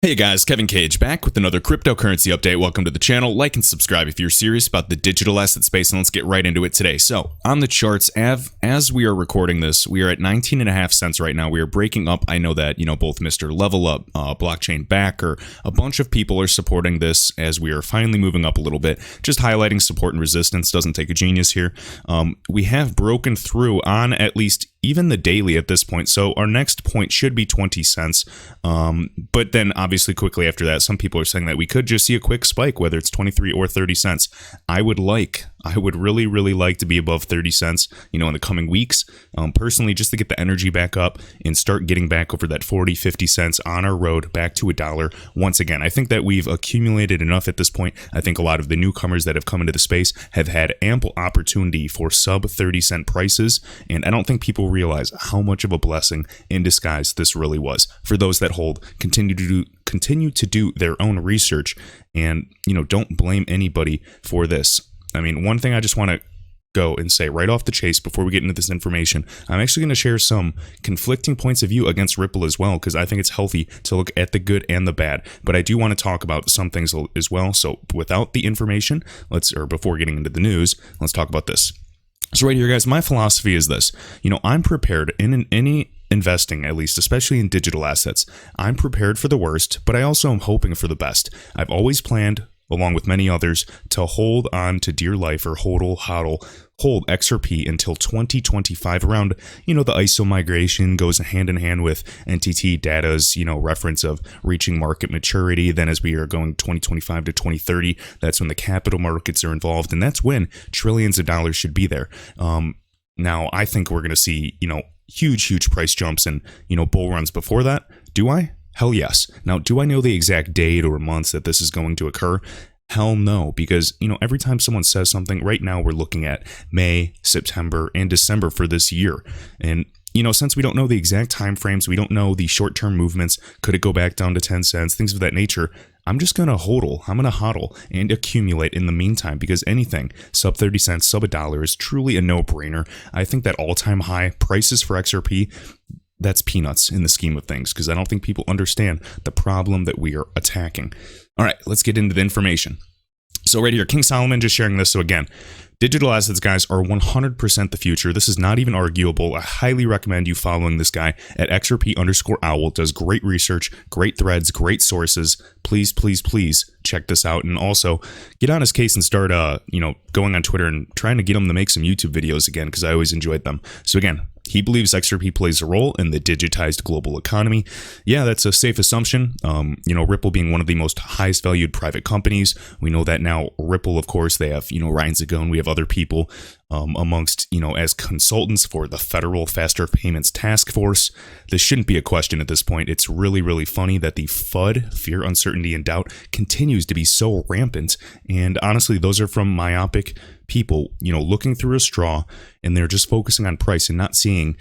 Hey guys, Kevin Cage back with another cryptocurrency update. Welcome to the channel. Like and subscribe if you're serious about the digital asset space, and let's get right into it today. So on the charts, as we are recording this, we are at 19.5 cents right now. We are breaking up. I know that, both Mr. Level Up, Blockchain Backer, a bunch of people are supporting this as we are finally moving up a little bit. Just highlighting support and resistance doesn't take a genius here. We have broken through on at least even the daily at this point. So our next point should be 20 cents. But then obviously quickly after that, some people are saying that we could just see a quick spike, whether it's 23 or 30 cents. I would really like to be above 30 cents, in the coming weeks, personally, just to get the energy back up and start getting back over that 40, 50 cents on our road back to $1 once again. I think that we've accumulated enough at this point. I think a lot of the newcomers that have come into the space have had ample opportunity for sub 30 cent prices. And I don't think people realize how much of a blessing in disguise this really was. For those that hold, continue to do their own research and, don't blame anybody for this. I mean, one thing I just want to go and say right off the chase before we get into this information, I'm actually going to share some conflicting points of view against Ripple as well, because I think it's healthy to look at the good and the bad. But I do want to talk about some things as well. So without the information, before getting into the news, let's talk about this. So right here, guys, my philosophy is this. I'm prepared in any investing, at least, especially in digital assets. I'm prepared for the worst, but I also am hoping for the best. I've always planned, along with many others, to hold on to dear life or hold XRP until 2025 around, the ISO migration goes hand in hand with NTT data's, reference of reaching market maturity. Then as we are going 2025 to 2030, that's when the capital markets are involved. And that's when trillions of dollars should be there. Now, I think we're going to see, huge price jumps and, bull runs before that. Do I? Hell yes. Now, do I know the exact date or months that this is going to occur? Hell no, because, every time someone says something, right now we're looking at May, September, and December for this year. And, since we don't know the exact time frames, we don't know the short-term movements, could it go back down to 10 cents, things of that nature, I'm just going to hodl and accumulate in the meantime, because anything sub 30 cents, sub $1 is truly a no-brainer. I think that all-time high prices for XRP, that's peanuts in the scheme of things, because I don't think people understand the problem that we are attacking. All right, let's get into the information. So right here, King Solomon just sharing this. So again, digital assets, guys, are 100% the future. This is not even arguable. I highly recommend you following this guy at XRP_owl. Does great research, great threads, great sources. Please check this out. And also get on his case and start, going on Twitter and trying to get him to make some YouTube videos again, because I always enjoyed them. So again, he believes XRP plays a role in the digitized global economy. Yeah, that's a safe assumption. Ripple being one of the most highest valued private companies. We know that now. Ripple, of course, they have, Ryan Zagone. We have other people amongst, as consultants for the Federal Faster Payments Task Force. This shouldn't be a question at this point. It's really funny that the FUD, fear, uncertainty, and doubt, continues to be so rampant. And honestly, those are from myopic people, looking through a straw, and they're just focusing on price and not seeing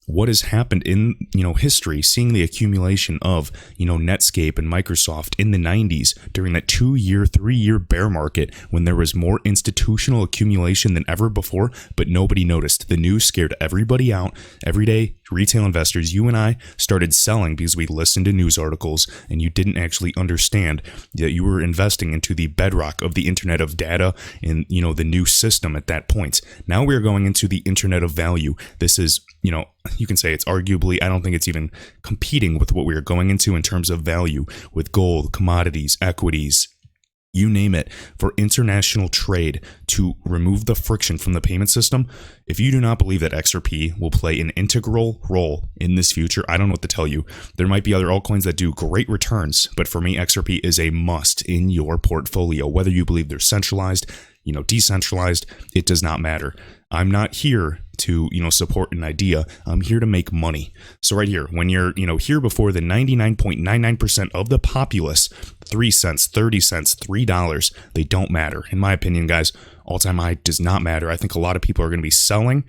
what has happened in, history, seeing the accumulation of, Netscape and Microsoft in the 90s during that 2-year, 3-year bear market when there was more institutional accumulation than ever before, but nobody noticed. The news scared everybody out. Every day, retail investors, you and I, started selling because we listened to news articles, and you didn't actually understand that you were investing into the bedrock of the Internet of Data and, the new system at that point. Now we are going into the Internet of Value. This is, you can say it's arguably, I don't think it's even competing with what we are going into in terms of value with gold, commodities, equities, you name it, for international trade to remove the friction from the payment system. If you do not believe that XRP will play an integral role in this future, I don't know what to tell you. There might be other altcoins that do great returns, but for me, XRP is a must in your portfolio. Whether you believe they're centralized, decentralized, it does not matter. I'm not here to, support an idea. I'm here to make money. So right here, when you're, here before the 99.99% of the populace, 3 cents, 30 cents, $3, they don't matter. In my opinion, guys, all-time high does not matter. I think a lot of people are going to be selling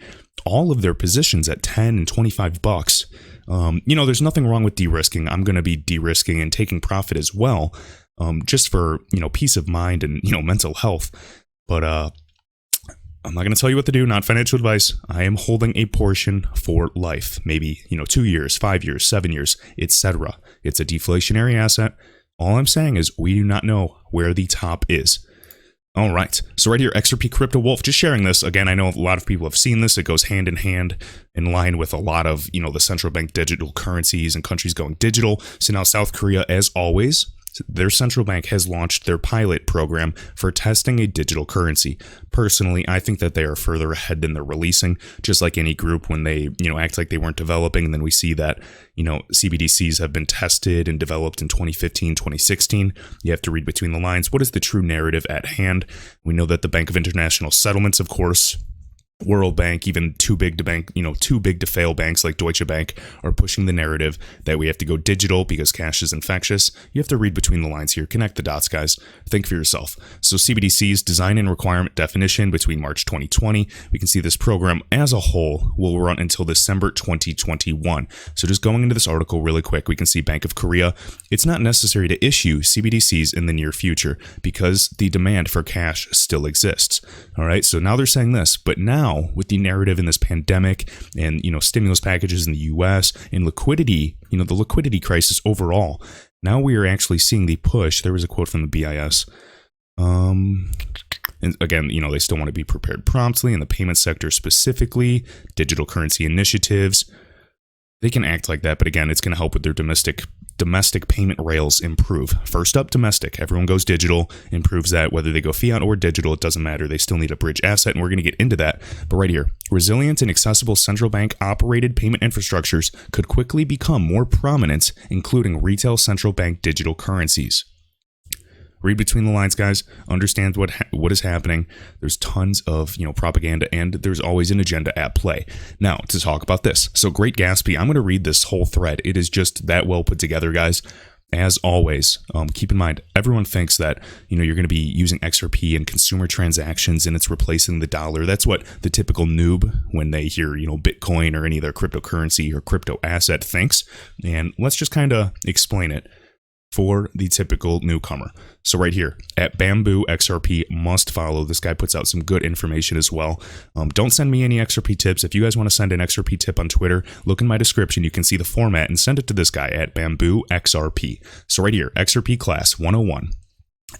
all of their positions at 10 and 25 bucks. There's nothing wrong with de-risking. I'm going to be de-risking and taking profit as well, just for, peace of mind and, mental health. But I'm not going to tell you what to do, not financial advice. I am holding a portion for life, maybe, 2 years, 5 years, 7 years, etc. It's a deflationary asset. All I'm saying is we do not know where the top is. All right, so right here, XRP Crypto Wolf, just sharing this. Again, I know a lot of people have seen this. It goes hand in hand in line with a lot of, the central bank digital currencies and countries going digital. So now South Korea, as always, their central bank has launched their pilot program for testing a digital currency. Personally, I think that they are further ahead than they're releasing, just like any group when they, act like they weren't developing. And then we see that, CBDCs have been tested and developed in 2015, 2016. You have to read between the lines. What is the true narrative at hand? We know that the Bank of International Settlements, of course, World Bank, even too big to fail banks like Deutsche Bank are pushing the narrative that we have to go digital because cash is infectious. You have to read between the lines here. Connect the dots, guys. Think for yourself. So CBDCs design and requirement definition between March 2020. We can see this program as a whole will run until December 2021. So just going into this article really quick, we can see Bank of Korea. It's not necessary to issue CBDCs in the near future because the demand for cash still exists. All right. So now they're saying this, but now with the narrative in this pandemic and, stimulus packages in the US and liquidity, the liquidity crisis overall, now we are actually seeing the push. There was a quote from the BIS. And again, they still want to be prepared promptly in the payment sector, specifically digital currency initiatives. They can act like that, but again, it's going to help with their domestic payment rails improve. First up, domestic. Everyone goes digital, improves that. Whether they go fiat or digital, it doesn't matter. They still need a bridge asset, and we're going to get into that. But right here, resilient and accessible central bank operated payment infrastructures could quickly become more prominent, including retail central bank digital currencies. Read between the lines, guys. Understand what is happening. There's tons of propaganda, and there's always an agenda at play. Now, to talk about this. So, Great Gatsby, I'm going to read this whole thread. It is just that well put together, guys. As always, keep in mind, everyone thinks that, you're going to be using XRP in consumer transactions and it's replacing the dollar. That's what the typical noob, when they hear, Bitcoin or any other cryptocurrency or crypto asset thinks. And let's just kind of explain it for the typical newcomer. So right here at Bamboo XRP must follow. This guy puts out some good information as well. Don't send me any XRP tips. If you guys want to send an XRP tip on Twitter, look in my description. You can see the format and send it to this guy at Bamboo XRP. So right here, XRP class 101.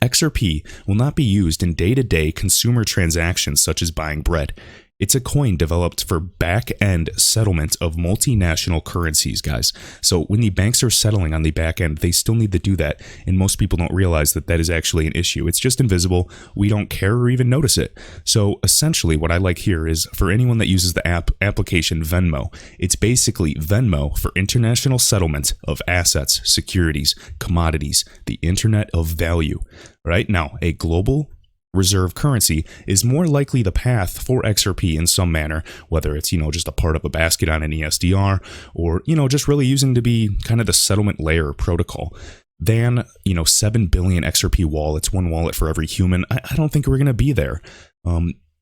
XRP will not be used in day-to-day consumer transactions such as buying bread. It's a coin developed for back-end settlement of multinational currencies, guys. So when the banks are settling on the back end, they still need to do that. And most people don't realize that that is actually an issue. It's just invisible. We don't care or even notice it. So essentially what I like here is for anyone that uses the application Venmo, it's basically Venmo for international settlement of assets, securities, commodities, the internet of value. Right now, a global reserve currency is more likely the path for XRP in some manner, whether it's, just a part of a basket on an ESDR or, just really using to be kind of the settlement layer protocol than, 7 billion XRP wallets, one wallet for every human. I don't think we're going to be there.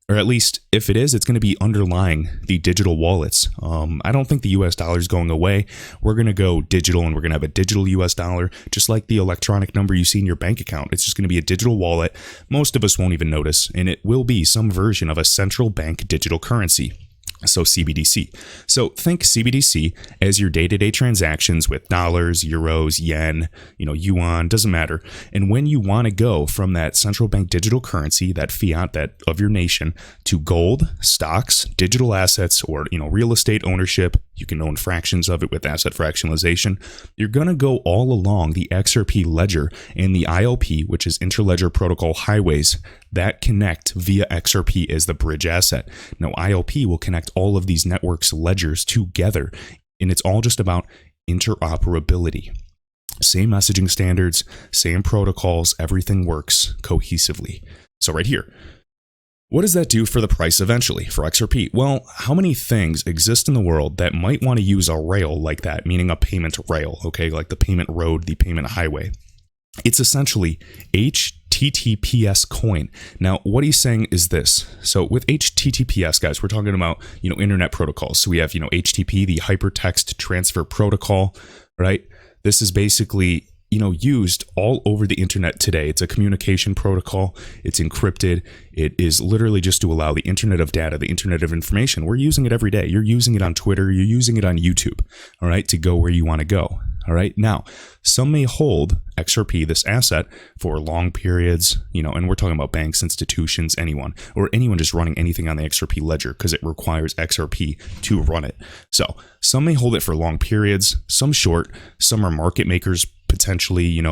Or at least if it is, it's going to be underlying the digital wallets. I don't think the US dollar is going away. We're going to go digital and we're going to have a digital US dollar, just like the electronic number you see in your bank account. It's just going to be a digital wallet. Most of us won't even notice, and it will be some version of a central bank digital currency. So CBDC. So think CBDC as your day-to-day transactions with dollars, euros, yen, yuan, doesn't matter. And when you want to go from that central bank digital currency, that fiat that of your nation, to gold, stocks, digital assets, or real estate ownership, you can own fractions of it with asset fractionalization. You're going to go all along the XRP ledger and the ILP, which is Interledger Protocol highways that connect via XRP as the bridge asset. Now, ILP will connect all of these networks ledgers together, and it's all just about interoperability. Same messaging standards, same protocols, everything works cohesively. So right here, what does that do for the price eventually for XRP? Well, how many things exist in the world that might want to use a rail like that, meaning a payment rail, okay, like the payment road, the payment highway? It's essentially HTTPS coin. Now, what he's saying is this. So with HTTPS, guys, we're talking about, internet protocols. So we have, HTTP, the hypertext transfer protocol, right? This is basically, used all over the internet today. It's a communication protocol. It's encrypted. It is literally just to allow the internet of data, the internet of information. We're using it every day. You're using it on Twitter. You're using it on YouTube, all right, to go where you want to go. All right. Now, some may hold XRP, this asset, for long periods, and we're talking about banks, institutions, anyone just running anything on the XRP ledger because it requires XRP to run it. So some may hold it for long periods, some short, some are market makers, potentially,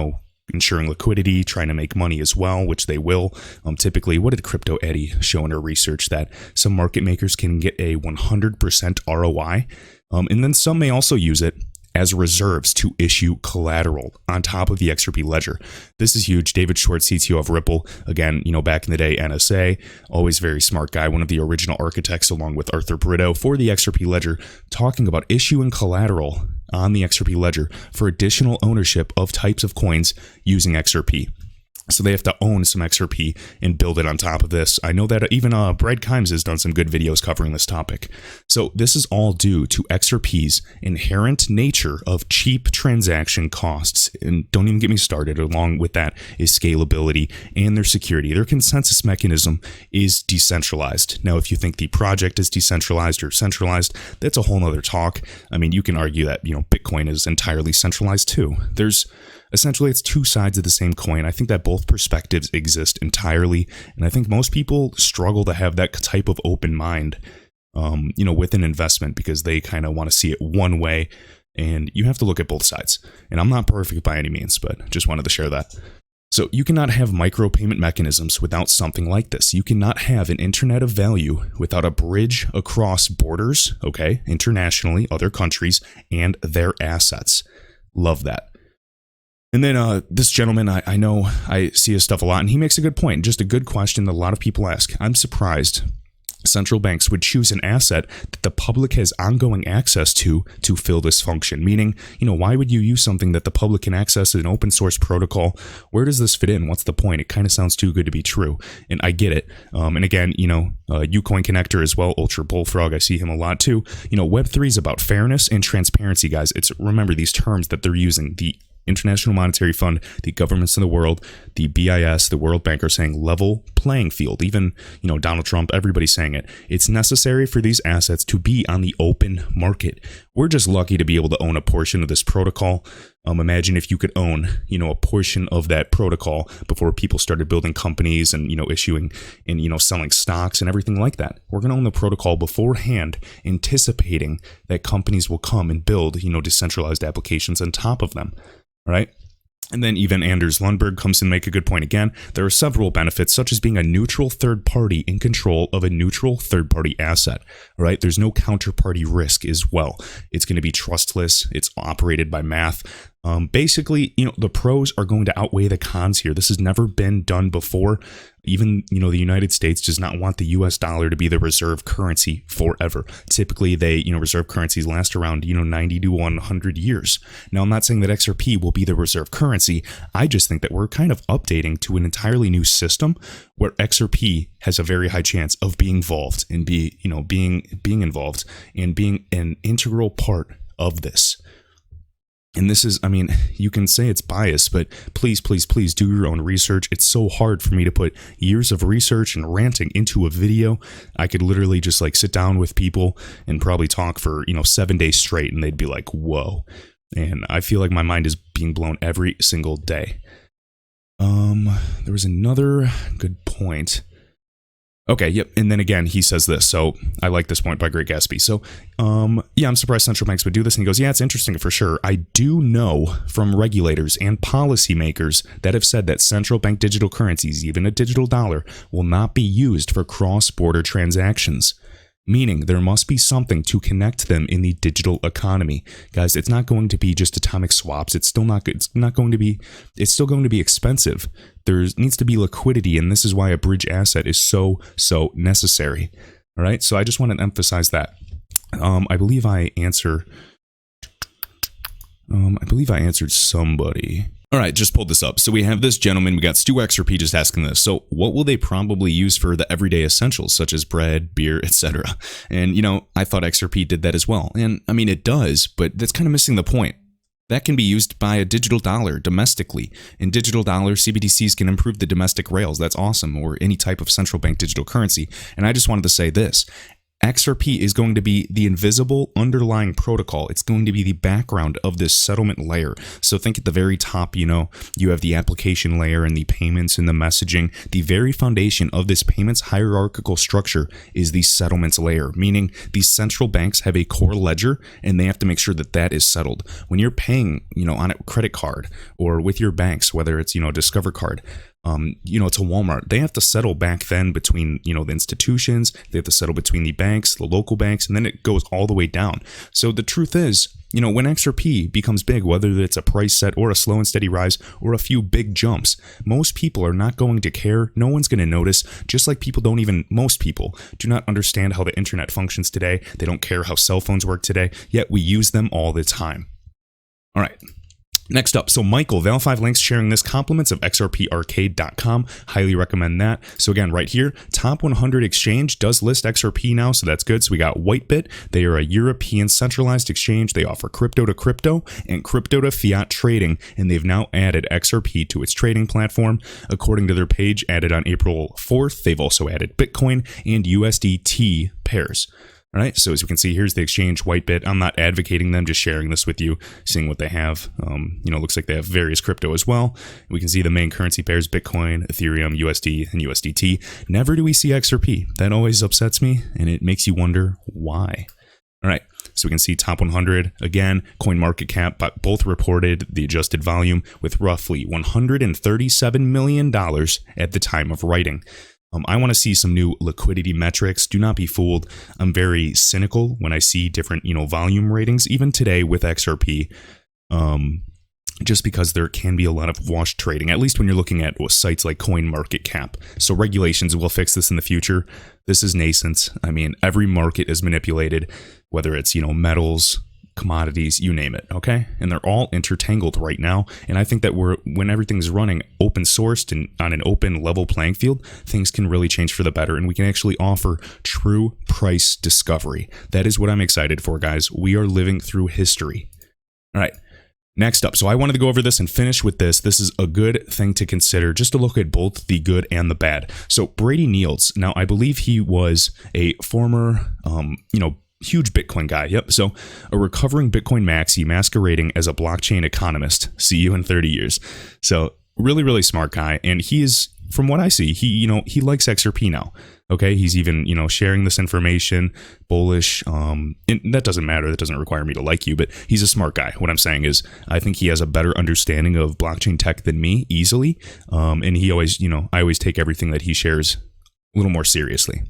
ensuring liquidity, trying to make money as well, which they will. Typically, what did Crypto Eddie show in her research? That some market makers can get a 100% ROI. And then some may also use it as reserves to issue collateral on top of the XRP ledger. This is huge. David Schwartz, CTO of Ripple, again, back in the day, NSA, always very smart guy, one of the original architects along with Arthur Brito for the XRP ledger, talking about issuing collateral on the XRP ledger for additional ownership of types of coins using XRP. So they have to own some XRP and build it on top of this. I know that even Brad Kimes has done some good videos covering this topic. So this is all due to XRP's inherent nature of cheap transaction costs. And don't even get me started. Along with that is scalability and their security. Their consensus mechanism is decentralized. Now, if you think the project is decentralized or centralized, that's a whole nother talk. I mean, you can argue that, Bitcoin is entirely centralized too. Essentially, it's two sides of the same coin. I think that both perspectives exist entirely, and I think most people struggle to have that type of open mind, with an investment because they kind of want to see it one way, and you have to look at both sides. And I'm not perfect by any means, but just wanted to share that. So you cannot have micropayment mechanisms without something like this. You cannot have an internet of value without a bridge across borders, okay, internationally, other countries, and their assets. Love that. And then this gentleman, I know I see his stuff a lot, and he makes a good point. Just a good question that a lot of people ask. I'm surprised central banks would choose an asset that the public has ongoing access to fill this function. Meaning, why would you use something that the public can access as an open source protocol? Where does this fit in? What's the point? It kind of sounds too good to be true. And I get it. And again, Ucoin Connector as well, Ultra Bullfrog, I see him a lot too. Web3 is about fairness and transparency, guys. Remember these terms that they're using. The International Monetary Fund, the governments in the world, the BIS, the World Bank are saying level playing field. Even, Donald Trump, everybody's saying it. It's necessary for these assets to be on the open market. We're just lucky to be able to own a portion of this protocol. Imagine if you could own, a portion of that protocol before people started building companies and, issuing and, selling stocks and everything like that. We're going to own the protocol beforehand, anticipating that companies will come and build, decentralized applications on top of them. Right? And then even Anders Lundberg comes and make a good point again. There are several benefits, such as being a neutral third party in control of a neutral third party asset. Right? There's no counterparty risk as well. It's going to be trustless. It's operated by math. Basically, the pros are going to outweigh the cons here. This has never been done before. Even, the United States does not want the US dollar to be the reserve currency forever. Typically, reserve currencies last around, 90 to 100 years. Now, I'm not saying that XRP will be the reserve currency. I just think that we're kind of updating to an entirely new system where XRP has a very high chance of being involved and being involved and being an integral part of this. And this is, you can say it's biased, but please, please, please do your own research. It's so hard for me to put years of research and ranting into a video. I could literally just sit down with people and probably talk for, 7 days straight, and they'd be like, whoa. And I feel like my mind is being blown every single day. There was another good point. Okay, yep. And then again, he says this. So I like this point by Great Gatsby. So, I'm surprised central banks would do this. And he goes, yeah, it's interesting for sure. I do know from regulators and policymakers that have said that central bank digital currencies, even a digital dollar, will not be used for cross-border transactions. Meaning there must be something to connect them in the digital economy. Guys, it's not going to be just atomic swaps. It's still going to be expensive. There needs to be liquidity, and this is why a bridge asset is so necessary. All right, so I just want to emphasize that. I believe I answered somebody. All right, just pulled this up. So we have this gentleman, we got Stu XRP just asking this. So what will they probably use for the everyday essentials, such as bread, beer, etc.? And, I thought XRP did that as well. And it does, but that's kind of missing the point. That can be used by a digital dollar domestically. In digital dollars, CBDCs can improve the domestic rails. That's awesome. Or any type of central bank digital currency. And I just wanted to say this. XRP is going to be the invisible underlying protocol. It's going to be the background of this settlement layer. So think at the very top, you have the application layer and the payments and the messaging. The very foundation of this payments hierarchical structure is the settlements layer, meaning these central banks have a core ledger and they have to make sure that that is settled. When you're paying, on a credit card or with your banks, whether it's, Discover Card, to Walmart, they have to settle back then between, the institutions, they have to settle between the banks, the local banks, and then it goes all the way down. So the truth is, when XRP becomes big, whether it's a price set or a slow and steady rise or a few big jumps, most people are not going to care. No one's going to notice, just like most people do not understand how the internet functions today. They don't care how cell phones work today, yet we use them all the time. All right. Next up, so Michael, Val5 links sharing this, compliments of xrparcade.com. Highly recommend that. So again, right here, top 100 exchange does list XRP now, so that's good. So we got Whitebit. They are a European centralized exchange. They offer crypto to crypto and crypto to fiat trading, and they've now added XRP to its trading platform. According to their page, added on April 4th, they've also added Bitcoin and USDT pairs. All right, so as we can see, here's the exchange, Whitebit. I'm not advocating them, just sharing this with you, seeing what they have. Looks like they have various crypto as well. We can see the main currency pairs, Bitcoin, Ethereum, USD, and USDT. Never do we see XRP. That always upsets me, and it makes you wonder why. All right, so we can see top 100. Again, CoinMarketCap both reported the adjusted volume with roughly $137 million at the time of writing. I want to see some new liquidity metrics. Do not be fooled. I'm very cynical when I see different, volume ratings, even today with XRP, just because there can be a lot of wash trading, at least when you're looking at sites like CoinMarketCap. So regulations will fix this in the future. This is nascent. I mean, every market is manipulated, whether it's, metals, commodities, you name it, okay? And they're all intertangled right now. And I think that when everything's running open sourced and on an open level playing field, things can really change for the better, and we can actually offer true price discovery. That is what I'm excited for, guys. We are living through history. All right. Next up, so I wanted to go over this and finish with this. This is a good thing to consider, just to look at both the good and the bad. So Brady Neil, now I believe he was a former, huge Bitcoin guy. Yep. So a recovering Bitcoin maxi masquerading as a blockchain economist. See you in 30 years. So really, really smart guy. And he is, from what I see, he likes XRP now. Okay. He's even, sharing this information, bullish. And that doesn't matter. That doesn't require me to like you, but he's a smart guy. What I'm saying is I think he has a better understanding of blockchain tech than me easily. And he always, I always take everything that he shares a little more seriously.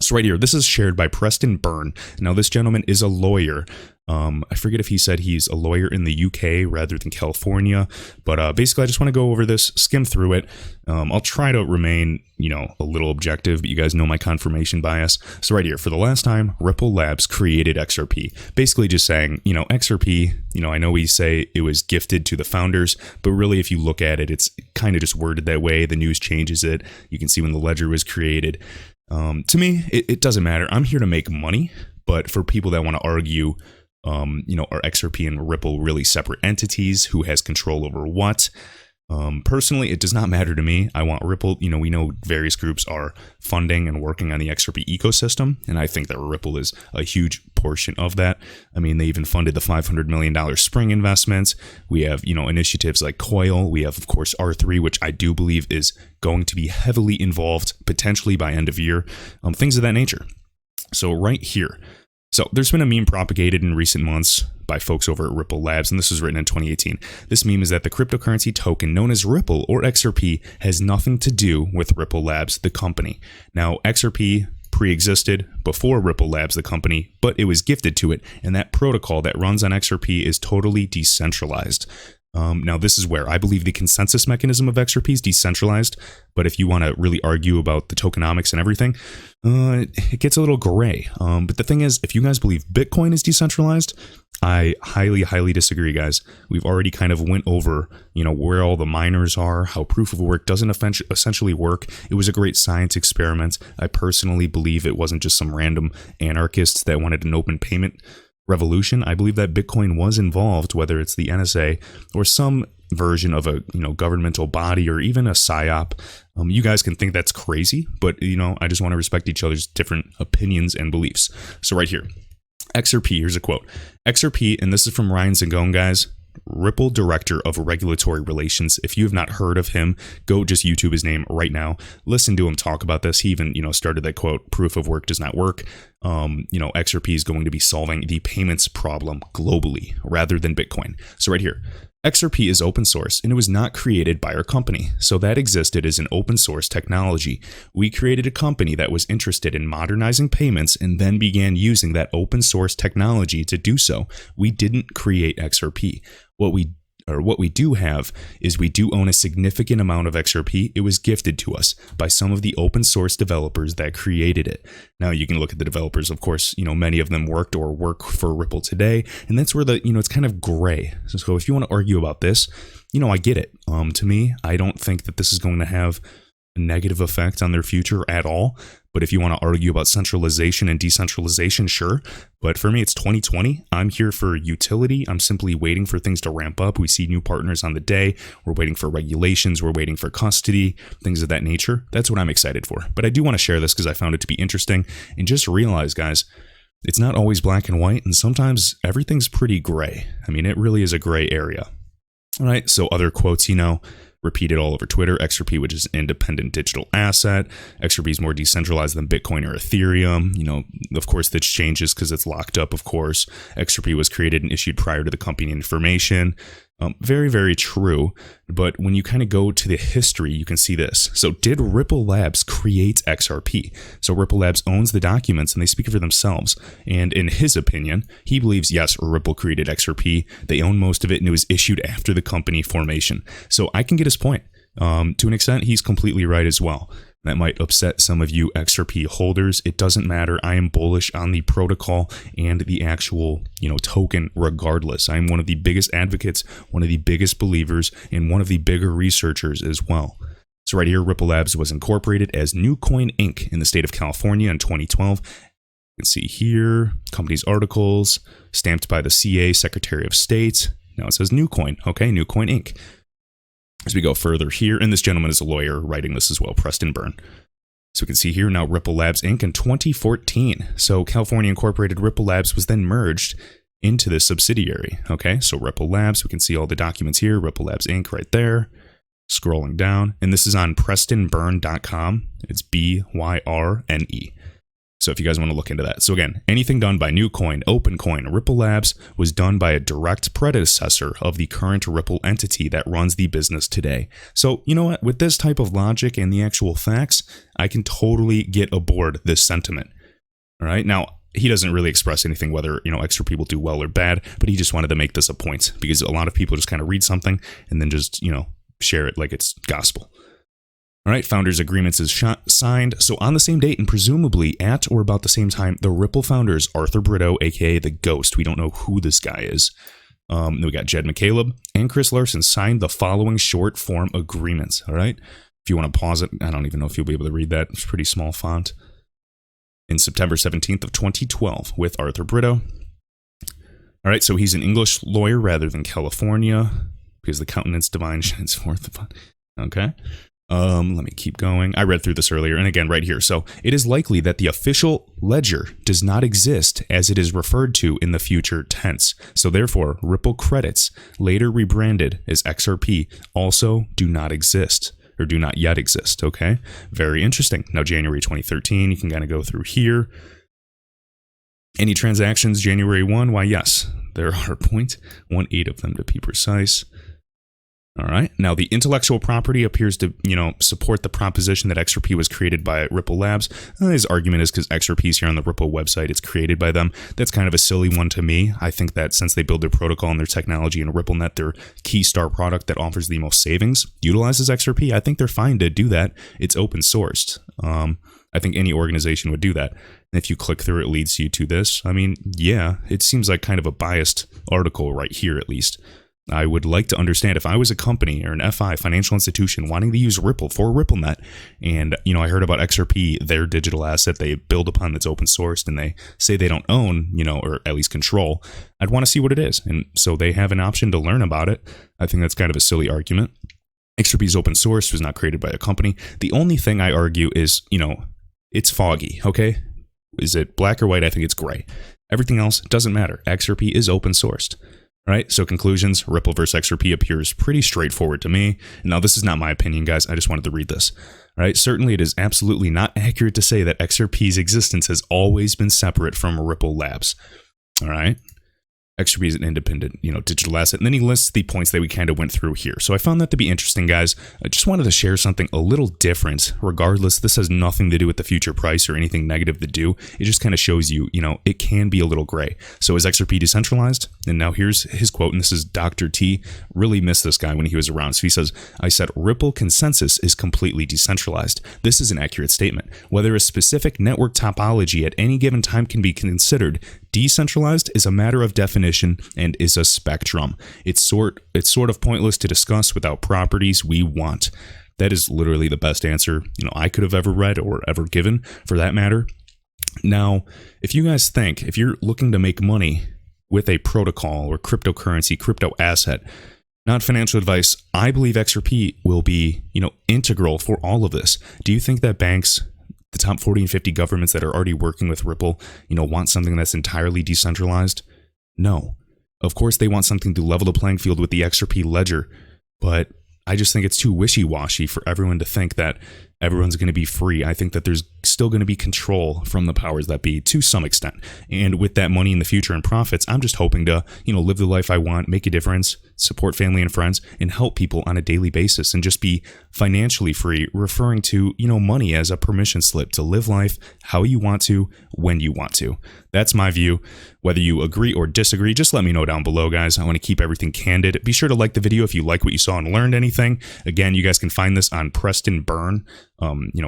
So right here, this is shared by Preston Burn. Now, this gentleman is a lawyer. I forget if he said he's a lawyer in the UK rather than California. But basically, I just want to go over this, skim through it. I'll try to remain, a little objective, but you guys know my confirmation bias. So right here, for the last time, Ripple Labs created XRP. Basically just saying, XRP, I know we say it was gifted to the founders, but really if you look at it, it's kind of just worded that way. The news changes it. You can see when the ledger was created. To me, it doesn't matter. I'm here to make money, but for people that want to argue, are XRP and Ripple really separate entities? Who has control over what? Personally, it does not matter to me. I want Ripple, we know various groups are funding and working on the XRP ecosystem, and I think that Ripple is a huge portion of that. I mean, they even funded the $500 million spring investments. We have, initiatives like Coil. We have, of course, R3, which I do believe is going to be heavily involved, potentially by end of year, things of that nature. So right here. So there's been a meme propagated in recent months by folks over at Ripple Labs, and this was written in 2018. This meme is that the cryptocurrency token known as Ripple or XRP has nothing to do with Ripple Labs, the company. Now, XRP pre-existed before Ripple Labs, the company, but it was gifted to it, and that protocol that runs on XRP is totally decentralized. Now, this is where I believe the consensus mechanism of XRP is decentralized, but if you want to really argue about the tokenomics and everything, it gets a little gray. But the thing is, if you guys believe Bitcoin is decentralized, I highly, highly disagree, guys. We've already kind of went over, where all the miners are, how proof of work doesn't essentially work. It was a great science experiment. I personally believe it wasn't just some random anarchists that wanted an open payment revolution. I believe that Bitcoin was involved, whether it's the NSA or some version of a governmental body or even a psyop. You guys can think that's crazy, but I just want to respect each other's different opinions and beliefs. So right here, XRP, here's a quote. XRP, and this is from Ryan Zingone, guys, Ripple Director of Regulatory Relations. If you have not heard of him, go just YouTube his name right now. Listen to him talk about this. He even, started that quote, proof of work does not work. XRP is going to be solving the payments problem globally rather than Bitcoin. So right here, XRP is open source and it was not created by our company. So that existed as an open source technology. We created a company that was interested in modernizing payments and then began using that open source technology to do so. We didn't create XRP. What we do have is we do own a significant amount of XRP. It was gifted to us by some of the open source developers that created it. Now you can look at the developers, of course, many of them worked or work for Ripple today. And that's where it's kind of gray. So if you want to argue about this, I get it. To me, I don't think that this is going to have a negative effect on their future at all. But if you want to argue about centralization and decentralization, sure. But for me, it's 2020. I'm here for utility. I'm simply waiting for things to ramp up. We see new partners on the day. We're waiting for regulations. We're waiting for custody, things of that nature. That's what I'm excited for. But I do want to share this because I found it to be interesting. And just realize, guys, it's not always black and white. And sometimes everything's pretty gray. I mean, it really is a gray area. All right. So other quotes, repeated all over Twitter. XRP, which is an independent digital asset. XRP is more decentralized than Bitcoin or Ethereum. Of course, this changes because it's locked up, of course. XRP was created and issued prior to the company information. Very, very true. But when you kind of go to the history, you can see this. So did Ripple Labs create XRP? So Ripple Labs owns the documents and they speak for themselves. And in his opinion, he believes, yes, Ripple created XRP. They own most of it and it was issued after the company formation. So I can get his point. To an extent, he's completely right as well. That might upset some of you XRP holders. It doesn't matter. I am bullish on the protocol and the actual, token regardless. I am one of the biggest advocates, one of the biggest believers, and one of the bigger researchers as well. So right here, Ripple Labs was incorporated as Newcoin Inc. in the state of California in 2012. You can see here, company's articles, stamped by the CA, Secretary of State. Now it says Newcoin. Okay, Newcoin Inc. As we go further here, and this gentleman is a lawyer writing this as well, Preston Burn. So we can see here now Ripple Labs Inc. in 2014. So California Incorporated Ripple Labs was then merged into this subsidiary. Okay, so Ripple Labs, we can see all the documents here, Ripple Labs Inc. right there. Scrolling down, and this is on PrestonBurn.com. It's BYRNE. So if you guys want to look into that. So again, anything done by Newcoin, OpenCoin, Ripple Labs was done by a direct predecessor of the current Ripple entity that runs the business today. So you know what? With this type of logic and the actual facts, I can totally get aboard this sentiment. All right. Now, he doesn't really express anything whether, XRP will do well or bad, but he just wanted to make this a point because a lot of people just kind of read something and then just, share it like it's gospel. All right, founders' agreements is signed. So on the same date and presumably at or about the same time, the Ripple founders, Arthur Brito, aka the Ghost, we don't know who this guy is. We got Jed McCaleb and Chris Larson signed the following short form agreements. All right, if you want to pause it, I don't even know if you'll be able to read that. It's pretty small font. In September 17th of 2012 with Arthur Brito. All right, so he's an English lawyer rather than California because the countenance divine shines forth. Okay. Let me keep going. I read through this earlier, and again, right here. So it is likely that the official ledger does not exist as it is referred to in the future tense. So therefore, Ripple credits, later rebranded as XRP, also do not exist or do not yet exist. Okay, very interesting. Now, January 2013, you can kind of go through here. Any transactions January 1? Why, yes, there are 0.18 of them to be precise. All right. Now, the intellectual property appears to, support the proposition that XRP was created by Ripple Labs. His argument is because XRP is here on the Ripple website. It's created by them. That's kind of a silly one to me. I think that since they build their protocol and their technology in RippleNet, their key star product that offers the most savings utilizes XRP. I think they're fine to do that. It's open sourced. I think any organization would do that. And if you click through, it leads you to this. I mean, yeah, it seems like kind of a biased article right here, at least. I would like to understand if I was a company or an FI, financial institution, wanting to use Ripple for RippleNet, and I heard about XRP, their digital asset they build upon that's open sourced, and they say they don't own, or at least control. I'd want to see what it is, and so they have an option to learn about it. I think that's kind of a silly argument. XRP is open source, was not created by a company. The only thing I argue is, it's foggy, okay? Is it black or white? I think it's gray. Everything else doesn't matter. XRP is open sourced. Right, so conclusions, Ripple versus XRP appears pretty straightforward to me. Now, this is not my opinion, guys. I just wanted to read this. Right, certainly it is absolutely not accurate to say that XRP's existence has always been separate from Ripple Labs. All right. XRP is an independent, digital asset. And then he lists the points that we kind of went through here. So I found that to be interesting, guys. I just wanted to share something a little different. Regardless, this has nothing to do with the future price or anything negative to do. It just kind of shows you, it can be a little gray. So is XRP decentralized? And now here's his quote, and this is Dr. T. Really missed this guy when he was around. So he says, I said, Ripple consensus is completely decentralized. This is an accurate statement. Whether a specific network topology at any given time can be considered decentralized is a matter of definition and is a spectrum. It's sort of pointless to discuss without properties we want. That is literally the best answer I could have ever read or ever given, for that matter. Now, if you guys think, if you're looking to make money with a protocol or cryptocurrency, crypto asset, not financial advice, I believe XRP will be, integral for all of this. Do you think that banks, the top 40 and 50 governments that are already working with Ripple, want something that's entirely decentralized? No. Of course, they want something to level the playing field with the XRP ledger, but I just think it's too wishy-washy for everyone to think that everyone's going to be free. I think that there's still going to be control from the powers that be to some extent. And with that money in the future and profits, I'm just hoping to, live the life I want, make a difference, support family and friends, and help people on a daily basis and just be financially free, referring to, money as a permission slip to live life how you want to, when you want to. That's my view. Whether you agree or disagree, just let me know down below, guys. I want to keep everything candid. Be sure to like the video if you like what you saw and learned anything. Again, you guys can find this on Preston Burn.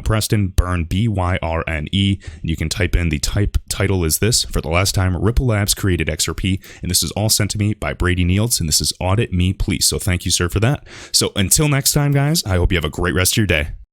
Preston Burn, B-Y-R-N-E. You can type in the title is this. For the last time, Ripple Labs created XRP, and this is all sent to me by Brady Neil, and this is Audit Me Please. So thank you, sir, for that. So until next time, guys, I hope you have a great rest of your day.